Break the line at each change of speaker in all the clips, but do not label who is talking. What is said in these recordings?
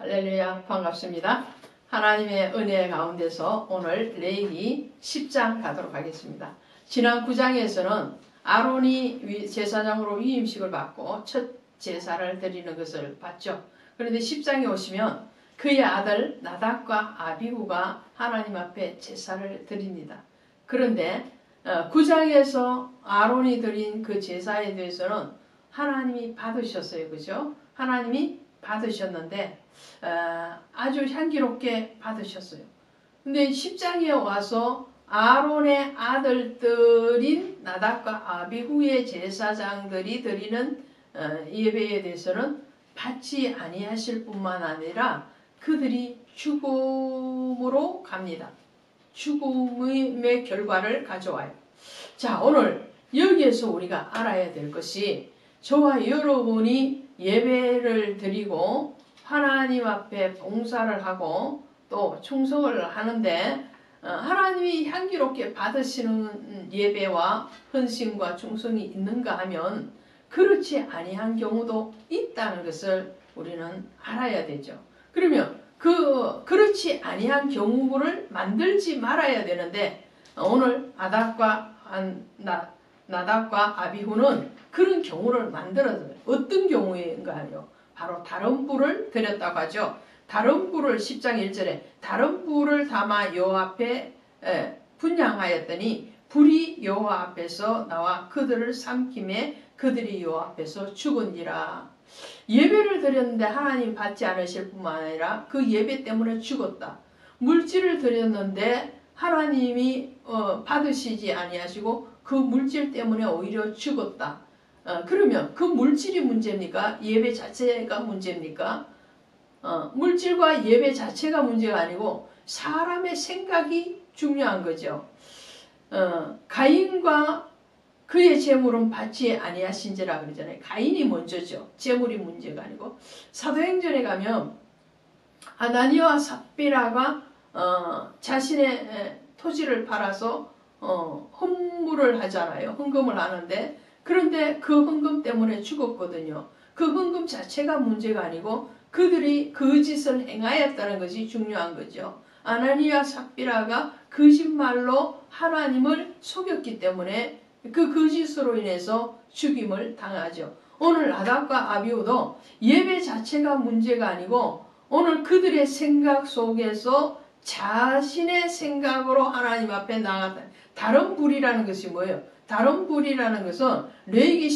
할렐루야, 반갑습니다. 하나님의 은혜 가운데서 오늘 레위기 10장 가도록 하겠습니다. 지난 9장에서는 아론이 제사장으로 위임식을 받고 첫 제사를 드리는 것을 봤죠. 그런데 10장에 오시면 그의 아들 나답과 아비후가 하나님 앞에 제사를 드립니다. 그런데 9장에서 아론이 드린 그 제사에 대해서는 하나님이 받으셨어요. 그죠? 하나님이 받으셨는데 아주 향기롭게 받으셨어요. 근데 10장에 와서 아론의 아들들인 나답과 아비후의 제사장들이 드리는 예배에 대해서는 받지 아니하실 뿐만 아니라 그들이 죽음으로 갑니다. 죽음의 결과를 가져와요. 자, 오늘 여기에서 우리가 알아야 될 것이 저와 여러분이 예배를 드리고 하나님 앞에 봉사를 하고 또 충성을 하는데 하나님이 향기롭게 받으시는 예배와 헌신과 충성이 있는가 하면 그렇지 아니한 경우도 있다는 것을 우리는 알아야 되죠. 그러면 그렇지 아니한 경우를 만들지 말아야 되는데 오늘 나답과 아비후는 그런 경우를 만들어요. 어떤 경우인가요? 바로 다른 불을 드렸다고 하죠. 다른 불을 10장 1절에 다른 불을 담아 여호와 앞에 분향하였더니 불이 여호와 앞에서 나와 그들을 삼킴에 그들이 여호와 앞에서 죽은지라. 예배를 드렸는데 하나님 받지 않으실 뿐만 아니라 그 예배 때문에 죽었다. 물질을 드렸는데 하나님이 받으시지 아니하시고 그 물질 때문에 오히려 죽었다. 그러면 그 물질이 문제입니까? 예배 자체가 문제입니까? 물질과 예배 자체가 문제가 아니고 사람의 생각이 중요한 거죠. 가인과 그의 재물은 받지 아니하신지라 그러잖아요. 가인이 먼저죠. 재물이 문제가 아니고. 사도행전에 가면 아나니아와 삽비라가 자신의 토지를 팔아서 헌물을 하잖아요. 헌금을 하는데 그런데 그 헌금 때문에 죽었거든요. 그 헌금 자체가 문제가 아니고 그들이 거짓을 행하였다는 것이 중요한 거죠. 아나니아 삽비라가 거짓말로 하나님을 속였기 때문에 그 거짓으로 인해서 죽임을 당하죠. 오늘 나답과 아비후도 예배 자체가 문제가 아니고 오늘 그들의 생각 속에서 자신의 생각으로 하나님 앞에 나갔다. 다른 불이라는 것이 뭐예요? 다른 불이라는 것은 레위기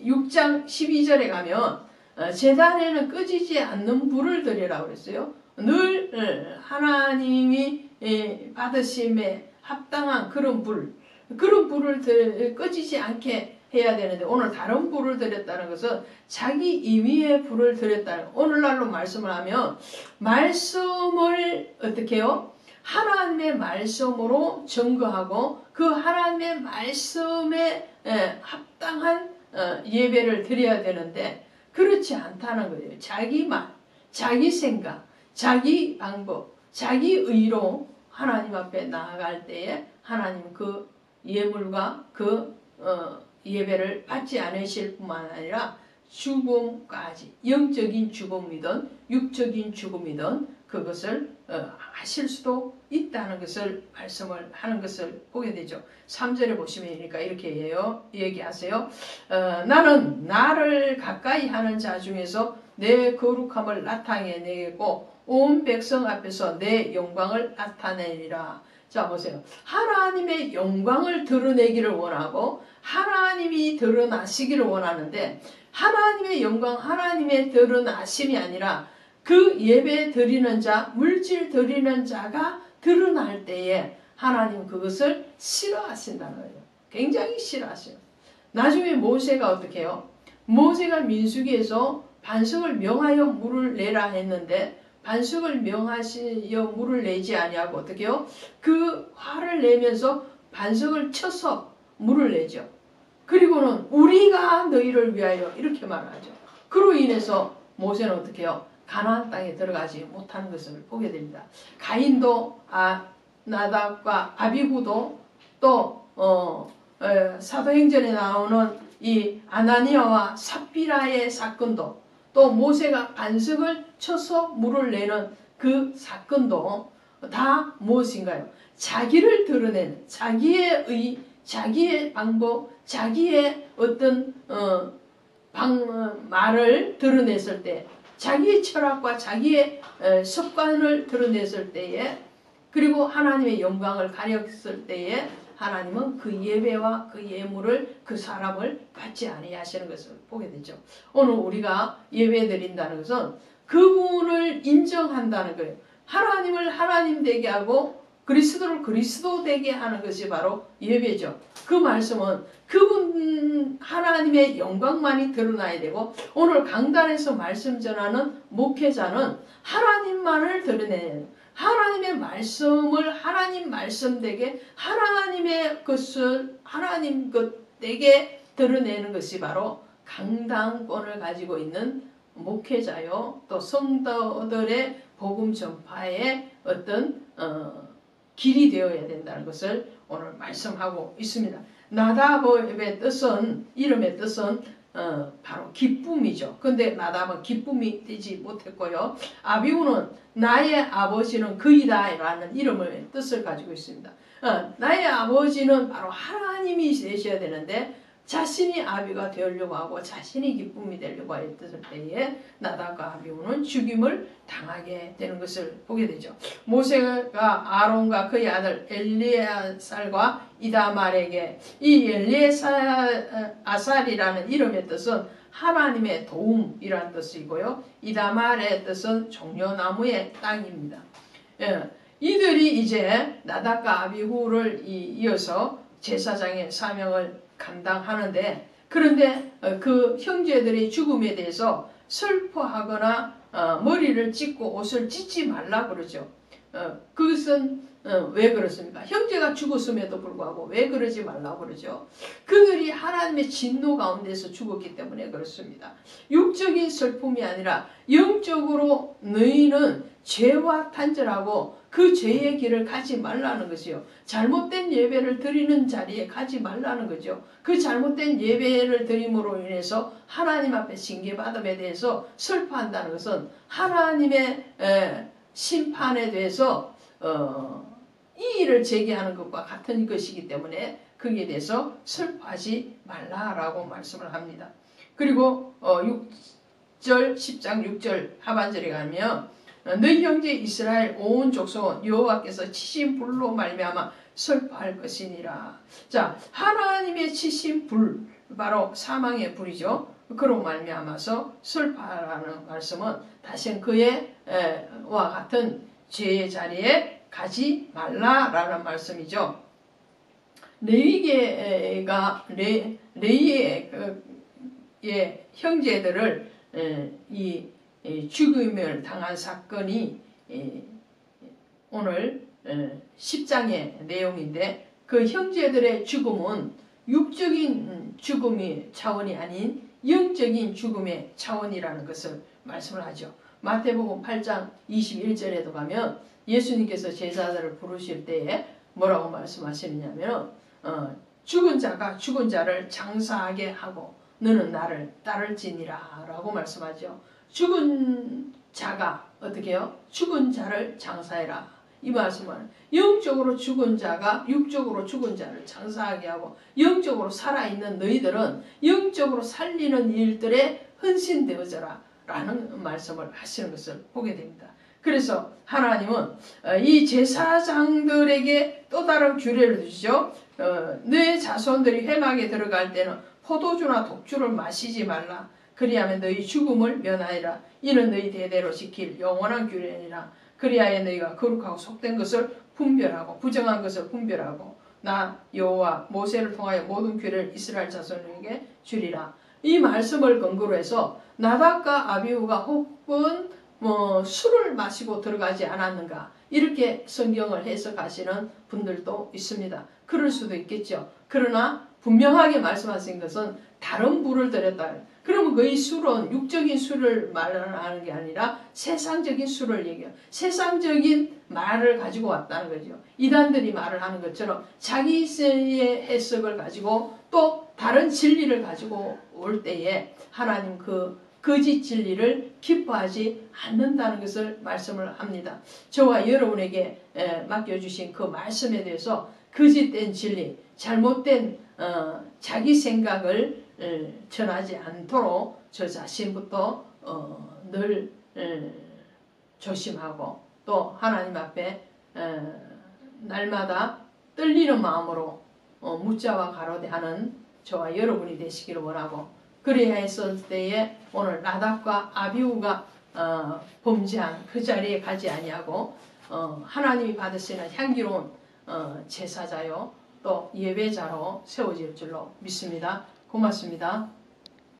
6장 12절에 가면 제단에는 꺼지지 않는 불을 드리라고 그랬어요. 늘 하나님이 받으심에 합당한 그런 불을 꺼지지 않게 해야 되는데 오늘 다른 불을 드렸다는 것은 자기 임의의 불을 드렸다는 거예요. 오늘날로 말씀을 하면 말씀을 어떻게 해요? 하나님의 말씀으로 증거하고 그 하나님의 말씀에 합당한 예배를 드려야 되는데 그렇지 않다는 거예요. 자기 말, 자기 생각, 자기 방법, 자기 의로 하나님 앞에 나아갈 때에 하나님 그 예물과 그 예배를 받지 않으실 뿐만 아니라 죽음까지 영적인 죽음이든 육적인 죽음이든 그것을 하실 수도 있다는 것을 말씀을 하는 것을 보게 되죠. 3절에 보시면 이렇게 얘기하세요. 나는 나를 가까이 하는 자 중에서 내 거룩함을 나타내고 온 백성 앞에서 내 영광을 나타내리라. 자 보세요. 하나님의 영광을 드러내기를 원하고 하나님이 드러나시기를 원하는데 하나님의 영광, 하나님의 드러나심이 아니라 그 예배 드리는 자, 물질 드리는 자가 드러날 때에 하나님 그것을 싫어하신다는 거예요. 굉장히 싫어하셔요. 나중에 모세가 어떻게 해요? 모세가 민수기에서 반석을 명하여 물을 내라 했는데 반석을 명하시어 물을 내지 아니하고 어떻게 해요? 그 화를 내면서 반석을 쳐서 물을 내죠. 그리고는 우리가 너희를 위하여 이렇게 말하죠. 그로 인해서 모세는 어떻게 해요? 가나안 땅에 들어가지 못하는 것을 보게 됩니다. 가인도 나답과 아비후도 또 사도행전에 나오는 이 아나니아와 삽비라의 사건도 또 모세가 반석을 쳐서 물을 내는 그 사건도 다 무엇인가요? 자기를 드러내는 자기의 의, 자기의 방법, 자기의 어떤 말을 드러냈을 때, 자기의 철학과 자기의 습관을 드러냈을 때에, 그리고 하나님의 영광을 가렸을 때에 하나님은 그 예배와 그 예물을 그 사람을 받지 아니하시는 것을 보게 되죠. 오늘 우리가 예배 드린다는 것은 그분을 인정한다는 거예요. 하나님을 하나님 되게 하고 그리스도를 그리스도 되게 하는 것이 바로 예배죠. 그 말씀은 그분 하나님의 영광만이 드러나야 되고, 오늘 강단에서 말씀 전하는 목회자는 하나님만을 드러내는, 하나님의 말씀을 하나님 말씀 되게, 하나님의 것을 하나님 것 되게 드러내는 것이 바로 강당권을 가지고 있는 목회자요, 또 성도들의 복음 전파의 어떤 길이 되어야 된다는 것을 오늘 말씀하고 있습니다. 나답의 뜻은, 이름의 뜻은 바로 기쁨이죠. 근데 나답은 기쁨이 되지 못했고요. 아비후는 나의 아버지는 그이다 라는 이름의 뜻을 가지고 있습니다. 나의 아버지는 바로 하나님이 되셔야 되는데, 자신이 아비가 되려고 하고 자신이 기쁨이 되려고 했을 때에 나답과 아비후는 죽임을 당하게 되는 것을 보게 되죠. 모세가 아론과 그의 아들 엘리아살과 이다말에게, 이 엘리아살이라는 이름의 뜻은 하나님의 도움이라는 뜻이고요, 이다말의 뜻은 종려나무의 땅입니다. 이들이 이제 나답과 아비후를 이어서 제사장의 사명을 감당하는데, 그런데 그 형제들의 죽음에 대해서 슬퍼하거나 머리를 찢고 옷을 찢지 말라 그러죠. 그것은 왜 그렇습니까? 형제가 죽었음에도 불구하고 왜 그러지 말라고 그러죠? 그들이 하나님의 진노 가운데서 죽었기 때문에 그렇습니다. 육적인 슬픔이 아니라 영적으로 너희는 죄와 단절하고 그 죄의 길을 가지 말라는 것이요. 잘못된 예배를 드리는 자리에 가지 말라는 거죠. 그 잘못된 예배를 드림으로 인해서 하나님 앞에 징계받음에 대해서 슬퍼한다는 것은 하나님의 심판에 대해서 이의를 제기하는 것과 같은 것이기 때문에 거기에 대해서 슬퍼하지 말라라고 말씀을 합니다. 그리고 6절 10장 6절 하반절에 가면 너희 형제 이스라엘 온 족속은 여호와께서 치신 불로 말미암아 슬퍼할 것이니라. 자, 하나님의 치신 불, 바로 사망의 불이죠. 그로 말미암아서 슬퍼하라는 말씀은 다시는 그와 같은 죄의 자리에 가지 말라라는 말씀이죠. 레위계가 레위의 형제들을 이 죽음을 당한 사건이 오늘 10장의 내용인데, 그 형제들의 죽음은 육적인 죽음의 차원이 아닌 영적인 죽음의 차원이라는 것을 말씀을 하죠. 마태복음 8장 21절에도 가면 예수님께서 제자들을 부르실 때에 뭐라고 말씀하시느냐면 죽은 자가 죽은 자를 장사하게 하고 너는 나를 따를지니라 라고 말씀하죠. 죽은 자가 어떻게 해요? 죽은 자를 장사해라. 이 말씀은 영적으로 죽은 자가 육적으로 죽은 자를 장사하게 하고, 영적으로 살아있는 너희들은 영적으로 살리는 일들에 헌신되어져라 라는 말씀을 하시는 것을 보게 됩니다. 그래서 하나님은 이 제사장들에게 또 다른 규례를 주시죠. 너의 자손들이 회막에 들어갈 때는 포도주나 독주를 마시지 말라. 그리하면 너희 죽음을 면하리라. 이는 너희 대대로 지킬 영원한 규례니라. 그리하여 너희가 거룩하고 속된 것을 분별하고 부정한 것을 분별하고 나 여호와 모세를 통하여 모든 규례를 이스라엘 자손에게 주리라. 이 말씀을 근거로 해서 나답과 아비후가 혹은 술을 마시고 들어가지 않았는가, 이렇게 성경을 해석하시는 분들도 있습니다. 그럴 수도 있겠죠. 그러나 분명하게 말씀하신 것은 다른 불을 들였다. 그러면 그 술은 육적인 술을 말하는 게 아니라 세상적인 술을 얘기해요. 세상적인 말을 가지고 왔다는 거죠. 이단들이 말을 하는 것처럼 자기의 해석을 가지고 또 다른 진리를 가지고 올 때에 하나님 그 거짓 진리를 기뻐하지 않는다는 것을 말씀을 합니다. 저와 여러분에게 맡겨주신 그 말씀에 대해서 거짓된 진리, 잘못된 자기 생각을 전하지 않도록 저 자신부터 늘 조심하고 또 하나님 앞에 날마다 떨리는 마음으로 묻자와 가로대하는 저와 여러분이 되시기를 원하고, 그래야 했을 때에 오늘 나답과 아비후가 범죄한 그 자리에 가지 아니하고 하나님이 받으시는 향기로운 제사자요 또 예배자로 세워질 줄로 믿습니다. 고맙습니다.